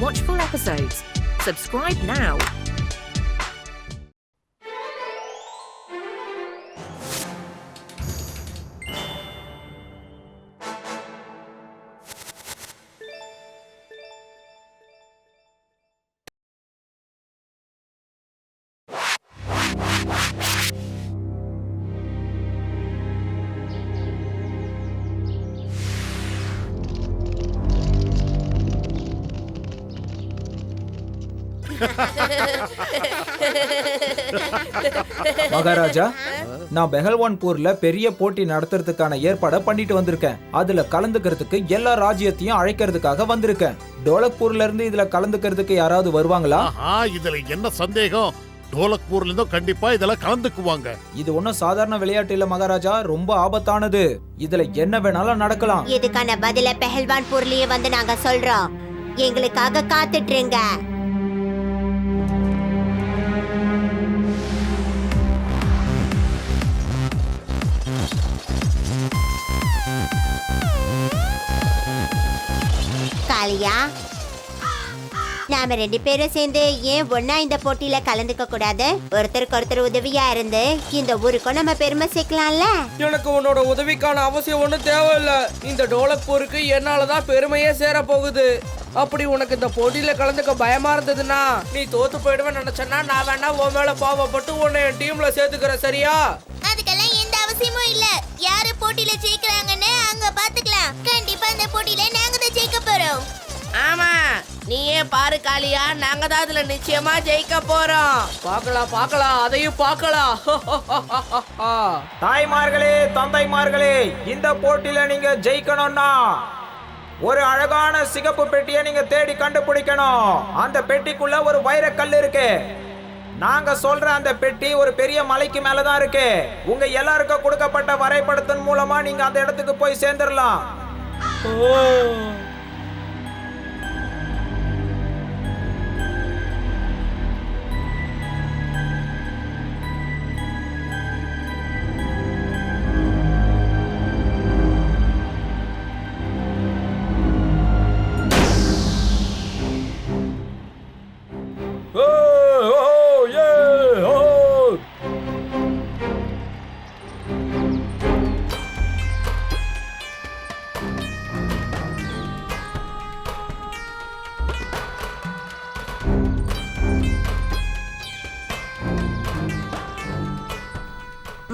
Watch full episodes. Subscribe now. Maharaja, நான் பெஹல்வான்பூர்ல பெரிய போட்டி நடத்துறதுக்கான ஏற்பாடை பண்ணிட்டு வந்திருக்கேன். அதுல கலந்துக்கிறதுக்கு எல்லா ராஜ்யத்தையும் அழைக்கிறதுக்காக வந்திருக்கேன். டோலக்பூர்ல இருந்து இதுல கலந்துக்கிறதுக்கு யாராவது வருவாங்களா? இதுல என்ன சந்தேகம்? டோலக்பூர்ல இருந்தும் கண்டிப்பா இதெல்லாம் கலந்துக்குவாங்க. இது ஒன்னும் சாதாரண விளையாட்டு இல்ல மகாராஜா, ரொம்ப ஆபத்தானது. இதுல என்ன வேணாலும் நடக்கலாம். இதுக்கான பதில பெஹல்வான்பூர்லயே வந்து நாங்க சொல்றோம். எங்களுக்காக காத்துட்டுருங்க. காளியா, நாம 2 பேரும் சேர்ந்து ஏன் ஒன்னா இந்த போட்டியில கலந்துக்க கூடாது? ஒருத்தருக்கு ஒருத்தர் உதவியா இருந்து இந்த ஊருக்கும் நம்ம பெருமை சேர்க்கலாம்ல. எனக்கு உன்னோட உதவிக்கான அவசியம் ஒண்ணும் தேவையில்ல. இந்த டோலக்பூருக்கு என்னாலதான் பெருமையே சேர போகுது. அப்படி உனக்கு இந்த போட்டியில கலந்துக்க பயமா இருந்ததுன்னா நீ தோத்து போயிடுவேன்னு நினைச்சனா நான் வேணா உன் மேல பாவப்பட்டு உன்னை என் டீம்ல சேர்த்துக்கிறேன், சரியா? அதுக்கெல்லாம் எந்த அவசியமும் இல்ல. யாரு போட்டியில ஜெயிக்கிறாங்கன்னு அங்க பாத்துக்கலாம். கண்டிப்பா இந்த போட்டியில நாங்க தான் ஜெயிக்க போறோம். ஆமா, நீயே பாரு காளியா, நாங்க தான் அதுல நிச்சயமா ஜெயிக்க போறோம். பார்க்கலாம், அதையும் பார்க்கலாம். தாய்மார்களே, தந்தைமார்களே, இந்த போட்டியில நீங்க ஜெயிக்கணும்னா ஒரு அழகான சிகப்பு பெட்டியை நீங்க தேடி கண்டுபிடிக்கணும். அந்த பெட்டிக்குள்ள ஒரு வைரக்கல் இருக்கு. நாங்க சொல்ற அந்த பெட்டி ஒரு பெரிய மலைக்கு மேலதான் இருக்கு. உங்க எல்லாருக்கும் கொடுக்கப்பட்ட வரைபடத்தின் மூலமா நீங்க அந்த இடத்துக்கு போய் சேர்ந்துடலாம்.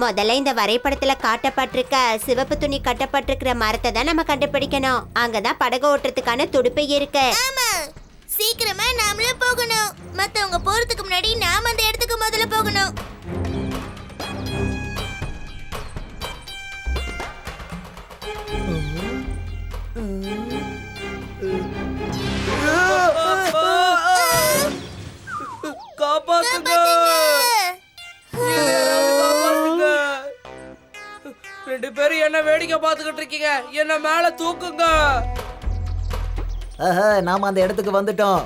முதல்ல இந்த வரைபடத்துல காட்டப்பட்டிருக்க சிவப்பு துணி கட்டப்பட்டிருக்கிற மரத்தை தான் நம்ம கண்டுபிடிக்கணும். அங்கதான் படகு ஓட்டுறதுக்கான துடுப்பு இருக்கு. ஆமா, சீக்கிரமா நாமளும் போகணும். மத்தவங்க போறதுக்கு முன்னாடி நாம அந்த இடத்துக்கு முதல்ல போகணும். காப்பாத்துங்க. 2 பேரும் என்ன வேடிக்கை பார்த்துக்கிட்டு இருக்கீங்க? என்ன மேல தூக்குங்க. நாம அந்த இடத்துக்கு வந்துட்டோம்.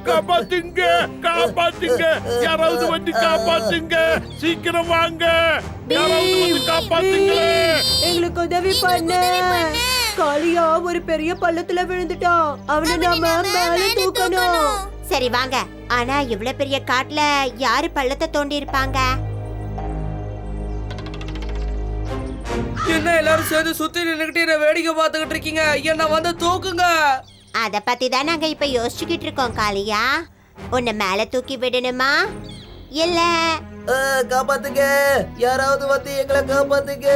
காப்பாத்துங்க, யாராவது வந்து காப்பாத்துங்க, சீக்கிரம் வாங்க, யாராவது வந்து காப்பாத்துங்க. எங்களுக்கு உதவி பண்ணு. காளியா ஒரு பெரிய பள்ளத்துல விழுந்துட்டான். அவனை நாம மேல தூக்கணும். சரி வாங்க. ஆனா இவ்வளவு பெரிய காட்டுல யாரு பள்ளத்தை தோண்டி இருப்பாங்க? என்ன எல்லாரும் சேர்ந்து சுத்தி நின்னுக்கிட்டு என்ன வேடிக்கை பார்த்துக்கிட்டு இருக்கீங்க? என்ன வந்து தூக்குங்க. அத பத்தி தான் நாங்க இப்ப யோசிச்சுக்கிட்டு இருக்கோம். காளியா, உன்னை மேல தூக்கி விடணுமா இல்ல? காப்பாத்துங்க, யாராவது வந்து எங்களை காப்பாத்துங்க.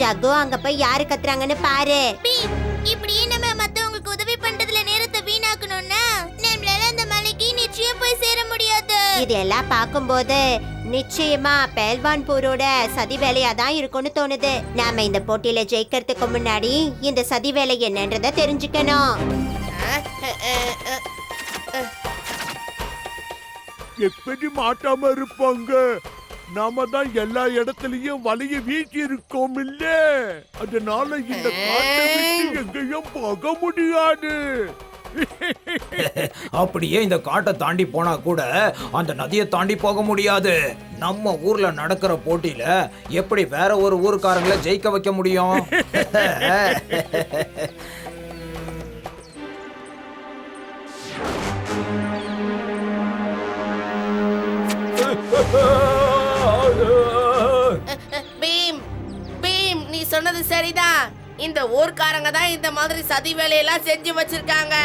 ஜக்கு, அங்க போய் யாரு கத்துறாங்கன்னு பாரு. இப்படியே நம்ம மத்தவங்களுக்கு உதவி பண்றதுல நேரத்தை வீணாக்கணும்னா நம்மளால அந்த மலைக்கு நிச்சயம் போய் சேர முடியாது. இதெல்லாம் பார்க்கும்போது நிச்சயமா பெஹல்வான்பூரோட சதி வேலையா தான் இருக்கும்னு தோணுது. நாம இந்த போட்டியில ஜெயிக்கிறதுக்கு முன்னாடி இந்த சதி வேலை என்னன்றத தெரிஞ்சுக்கணும். எப்படி மாட்டாம இருப்பாங்க? நாம தான் எல்லா இடத்துலயும் வலைய வீசி இருக்கோம் இல்ல, அதனால இந்த காட்டை விட்டு எங்கேயும் போக முடியாது. அப்படியே இந்த காட்டை தாண்டி போனா கூட அந்த நதியை தாண்டி போக முடியாது. நம்ம ஊர்ல நடக்கிற போட்டியில எப்படி வேற ஒரு ஊருக்காரங்களை ஜெயிக்க வைக்க முடியும்? பீம் பீம், நீ சொன்னது சரிதான். இந்த ஊர்க்காரங்க தான் இந்த மாதிரி சதி வேலையெல்லாம் செஞ்சு வச்சிருக்காங்க.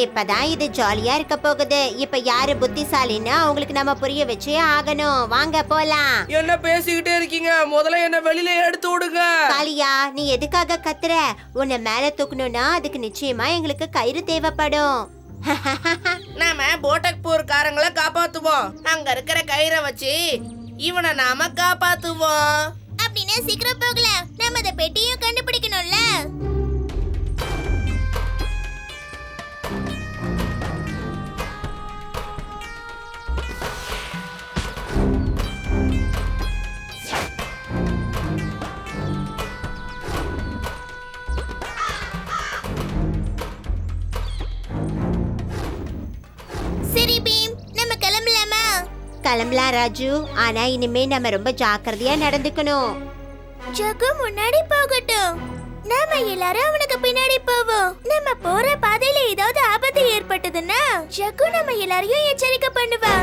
இப்பதான் இது ஜாலியா இருக்க போகுது. இப்ப யாரு புத்திசாலின்னு அவங்களுக்கு நம்ம புரிய வச்சே ஆகணும். வாங்க போலாம். என்ன பேசிக்கிட்டே இருக்கீங்க? முதல்ல என்ன வெளியில எடுத்து விடுங்க. காளியா, நீ எதுக்காக கத்துற? உன்னை மேல தூக்கணும்னா அதுக்கு நிச்சயமா எங்களுக்கு கயிறு தேவைப்படும். நாம போட்டக்பூர்காரங்களை காப்பாத்துவோம். அங்க இருக்கிற கயிறை வச்சு இவனை நாம காப்பாத்துவோம். அப்படின்னா சீக்கிரம் போகலாம். நம்ம அந்த பெட்டியும் கண்டுபிடிக்கணும்ல. சரி பீம், நம்ம கிளம்பலாமா? கிளம்பலாம் ராஜு. ஆனா இனிமே நம்ம ரொம்ப ஜாக்கிரதையா நடந்துக்கணும். ஜகு முன்னாடி போகட்டும். நாம எல்லாரும் அவனுக்கு பின்னாடி போவோம். நம்ம போற பாதையில ஏதாவது ஆபத்து ஏற்பட்டதுன்னா ஜகு நம்ம எல்லாரையும் எச்சரிக்கை பண்ணுவா.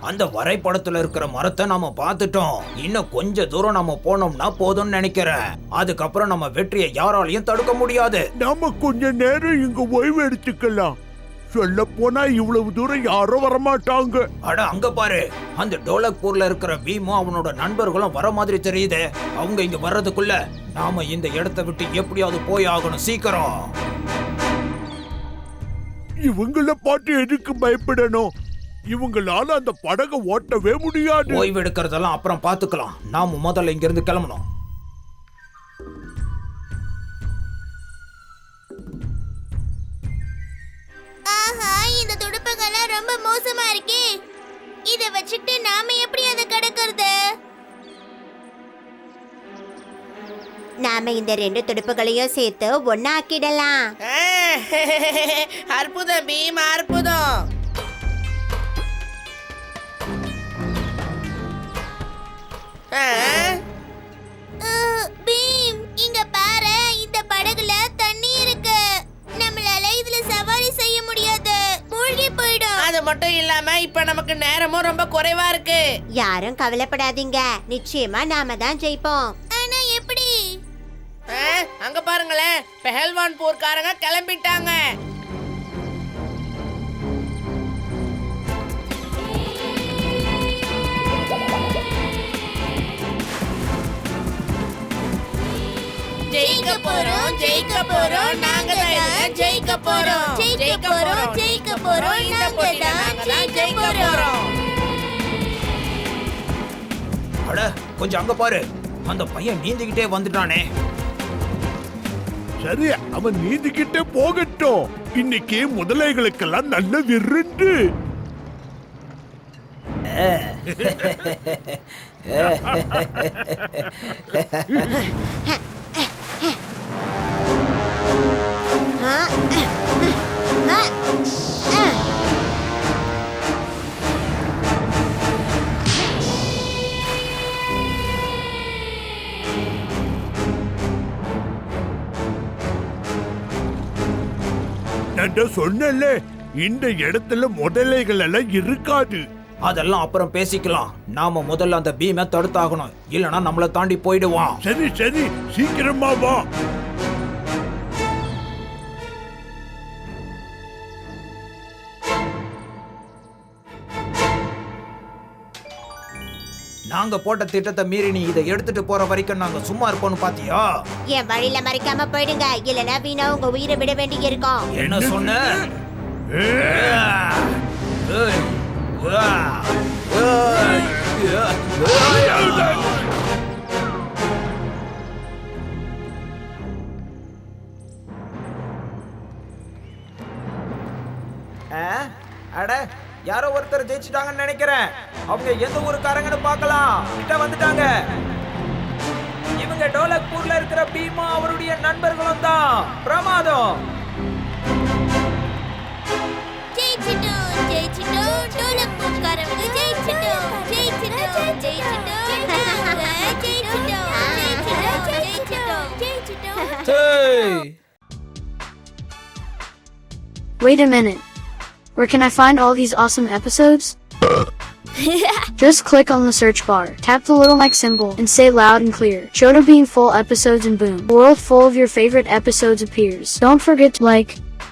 அந்த வரைபடத்துல இருக்கிற மரத்தை நாம பார்த்துட்டோம். இன்னும் கொஞ்ச தூரம் நம்ம போனோம்னா போதும்னு நினைக்கிறேன். அதுக்கப்புறம் நம்ம வெற்றியை யாராலையும் தடுக்க முடியாது. நாம கொஞ்ச நேரம் இங்க ஓய்வு எடுத்துக்கலாம். சொல்ல போனா இவ்வளவு தூரம் யாரும் வரமாட்டாங்க. அட அங்க பாரு, அந்த டோலக்பூர்ல இருக்கிற பீமும் அவனோட நண்பர்களும் வர மாதிரி தெரியுது. அவங்க இங்க வர்றதுக்குள்ள நாம இந்த இடத்தை விட்டு எப்படியாவது போய் ஆகணும். சீக்கிரம். இவங்கள பார்த்து எதுக்கு பயப்படணும்? இவங்களால அந்த படகை ஓட்டவே முடியாது. ஓய்வு எடுக்கிறதெல்லாம் அப்புறம் பாத்துக்கலாம். நாம முதல்ல இங்க இருந்து கிளம்பணும். ஆஹா, இந்த துடுப்புகள்லாம் ரொம்ப மோசமா இருக்கே. இத வச்சுட்டு நாம எப்படி அதை கடக்கிறது? நாம இந்த ரெண்டு துடுப்புகளையும் சேர்த்து ஒண்ணாக்கிடலாம். அற்புதம் பீம், அற்புதம். பீம், இங்க பாரு, இந்த படகுல தண்ணி இருக்கு. நம்மளால இதுல சவாரி செய்ய முடியாது. மூழ்கி போயிடும். அது மட்டும் இல்லாம இப்ப நமக்கு நேரமும் ரொம்ப குறைவா இருக்கு. யாரும் கவலைப்படாதீங்க. நிச்சயமா நாம தான் ஜெயிப்போம். ஆனா எப்படி? அங்க பாருங்களேன், பெஹல்வான் போர்க்காரங்க கிளம்பிட்டாங்க. ஜெயிக்க போறோம், ஜெயிக்க போறோம், நாங்க தான் ஜெயிக்க போறோம், ஜெயிக்க போறோம், ஜெயிக்க போறோம், இந்த போட்டியில நாங்க தான் ஜெயிக்க போறோம். அட கொஞ்சம் அங்க பாரு, அந்த பையன் நீந்திக்கிட்டே வந்துட்டானே. சரி, அவன் நீந்திக்கிட்டே போகட்டும். இன்னைக்கு முதலைகளுக்கெல்லாம் நல்ல விருந்து. நான் சொன்னல, இந்த இடத்துல முதலைகள் எல்லாம் இருக்காது. அதெல்லாம் அப்புறம் பேசிக்கலாம். நாம முதல்ல அந்த பீமை தடுத்தாகணும், இல்லனா நம்மள தாண்டி போயிடுவான். சரி சரி, சீக்கிரமா வா. நாங்க போட்ட திட்டத்தை மீறி நீ இதை எடுத்துட்டு போற வரைக்கும் நாங்க சும்மா இருப்போம்னு பாத்தியா? என் வழியில மறைக்காம போயிடுங்க, இல்லனா வீணா உங்க உயிரை விட வேண்டி இருக்கும். என்ன சொன்ன? அட யாரோ ஒருத்தர் ஜெயிச்சிட்டாங்கன்னு நினைக்கிறேன். அவங்க எந்த ஊருக்காரங்கன்னு பார்க்கலாம். கிட்ட வந்துட்டாங்க. இவங்க டோலக்பூர்ல இருக்கிற பீமா அவருடைய நண்பர்களும் தான். பிரமாதம். ஜெயிச்சிட்டோம் ஜெயிச்சிட்டோம் டோலக்பூர்காரங்க ஜெயிச்சிட்டோம் ஜெயிச்சிட்டோம் ஜெயிச்சிட்டோம் ஜெயிச்சிட்டோம் ஜெயிச்சிட்டோம் ஜெயிச்சிட்டோம். டேய், Wait a minute. Where can I find all these awesome episodes? Just click on the search bar, tap the little mic symbol, and say loud and clear, Chota Bean full episodes, and boom, a world full of your favorite episodes appears. Don't forget to like,